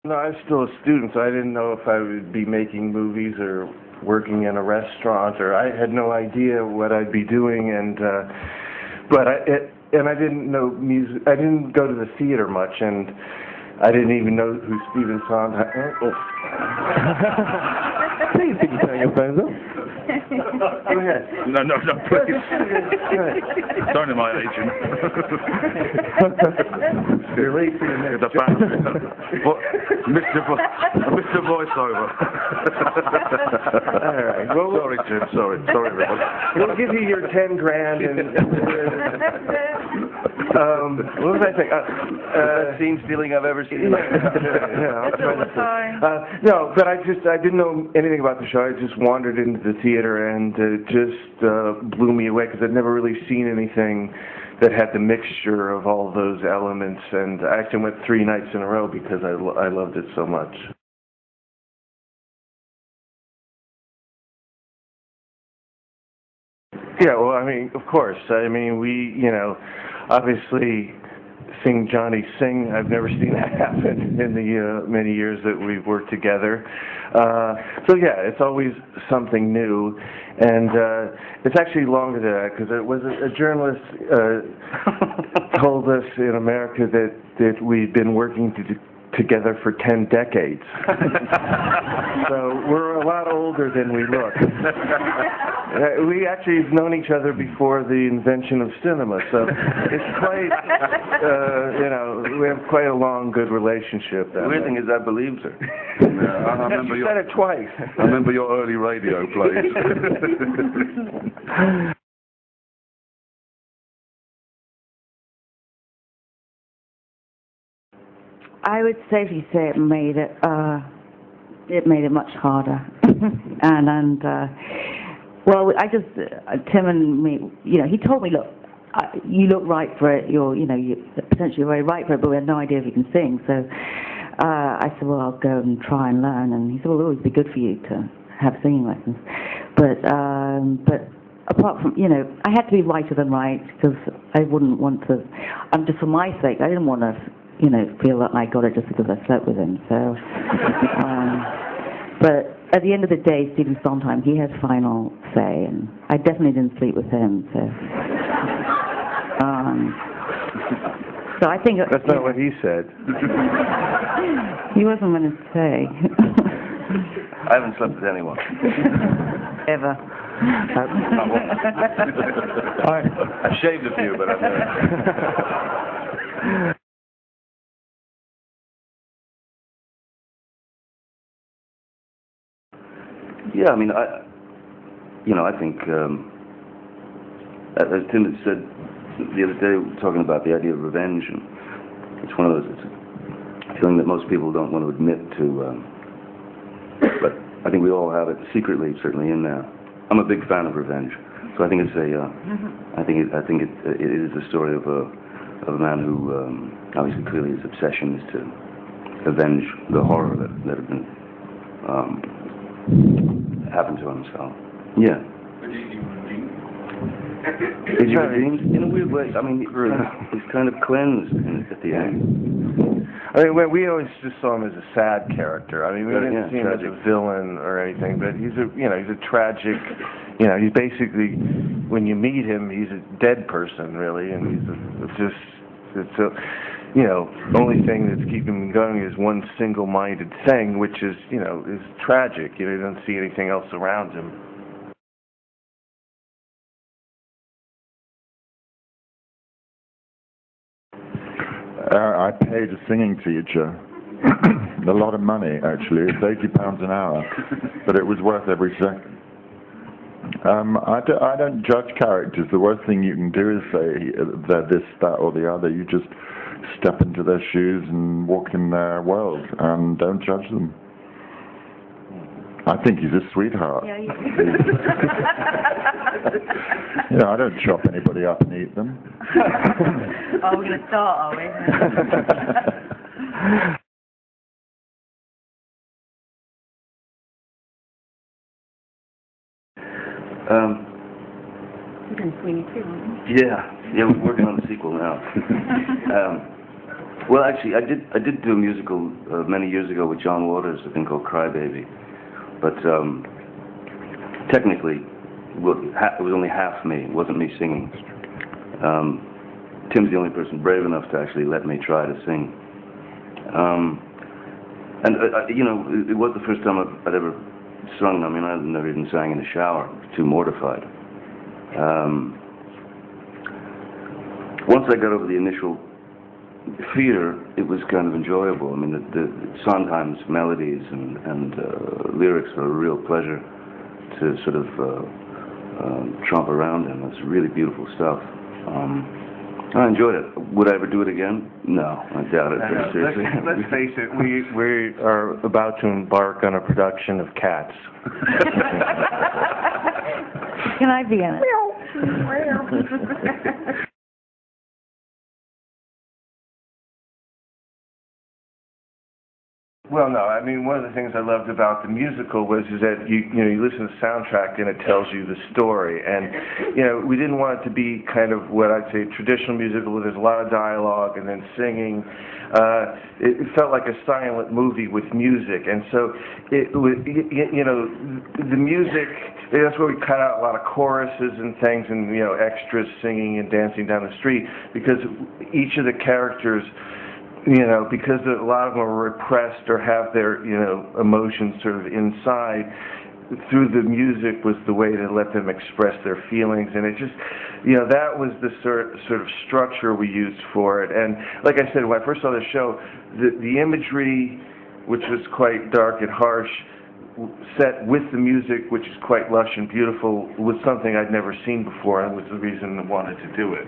No, I was still a student, so I didn't know if I would be making movies or working in a restaurant, or I had no idea what I'd be doing, and I didn't know music. I didn't go to the theater much, and I didn't even know who Stephen Sondheim. Please, can you turn your phones off? Go ahead. No, please. Don't in my agent. You're late for your next The job. Mr. Voiceover. All right. Well, Sorry, Jim. Sorry, everyone. we'll give you your 10 grand and. What was I saying? Best scene stealing I've ever seen. No, but I didn't know anything about the show. I just wandered into the theater, and it just blew me away because I'd never really seen anything that had the mixture of all those elements. And I actually went 3 nights in a row because I loved it so much. Yeah, well, I mean, of course. I mean, we, obviously sing Johnny Sing. I've never seen that happen in the many years that we've worked together. So yeah, it's always something new, and it's actually longer than that because it was a journalist told us in America that we'd been working together for 10 decades. So we're a lot older than we look. We actually have known each other before the invention of cinema, so it's quite, we have quite a long, good relationship. The weird thing is I believed her. I remember You said it twice. I remember your early radio plays. I would safely say it made it much harder, well, I just Tim and me, he told me, look, you look right for it. You're potentially very right for it, but we had no idea if you can sing. So I said, well, I'll go and try and learn. And he said, well, it'll always be good for you to have singing lessons. But apart from, I had to be righter than right because I wouldn't want to. Just for my sake, I didn't want to. Feel that I got it just because I slept with him. So, but at the end of the day, Stephen Sondheim, he has final say, and I definitely didn't sleep with him. So, so I think that's not what he said. He wasn't going to say. I haven't slept with anyone. Ever. I've shaved a few, but I've never. Yeah, I mean, I think, as Tim had said the other day, talking about the idea of revenge, and it's one of those, it's a feeling that most people don't want to admit to, but I think we all have it secretly, certainly in there. I'm a big fan of revenge, so I think it's I think it is the story of a man who, obviously, clearly his obsession is to avenge the horror that had been happened to himself. Yeah. Is he redeemed? In a weird way. I mean, he's kind of cleansed at the end. I mean, we always just saw him as a sad character. I mean, we didn't see him tragic. as a villain or anything, but he's a tragic, he's basically, when you meet him, he's a dead person, really, and only thing that's keeping him going is one single-minded thing, which is, is tragic. You don't see anything else around him. I paid a singing teacher a lot of money, actually. It's £80 an hour, but it was worth every second. I don't judge characters. The worst thing you can do is say they're this, that, or the other. You just step into their shoes and walk in their world and don't judge them. I think he's a sweetheart. Yeah, I don't chop anybody up and eat them. Oh, we're going to start, are we? You're doing Sweeney too, aren't you? Yeah, we're working on the sequel now. Well, actually, I did do a musical many years ago with John Waters, a thing called Cry Baby. But technically, well, it was only half me. It wasn't me singing. Tim's the only person brave enough to actually let me try to sing. And you know, it was the first time I'd ever sung. I mean, I'd never even sang in the shower. I was too mortified. Once I got over the initial fear, it was kind of enjoyable. I mean, the Sondheim's melodies and lyrics are a real pleasure to sort of tromp around in. It's really beautiful stuff. I enjoyed it. Would I ever do it again? No, I doubt it. Very seriously. Let's face it, we are about to embark on a production of Cats. Can I be in it? Well, no, I mean, one of the things I loved about the musical was that you listen to the soundtrack and it tells you the story. And, we didn't want it to be kind of what I'd say traditional musical where there's a lot of dialogue and then singing. It felt like a silent movie with music. And so, the music, that's where we cut out a lot of choruses and things and, extras singing and dancing down the street because each of the characters, because a lot of them are repressed or have their, emotions sort of inside, through the music was the way to let them express their feelings. And it just, that was the sort of structure we used for it. And like I said, when I first saw the show, the imagery, which was quite dark and harsh, set with the music, which is quite lush and beautiful, was something I'd never seen before, and was the reason I wanted to do it.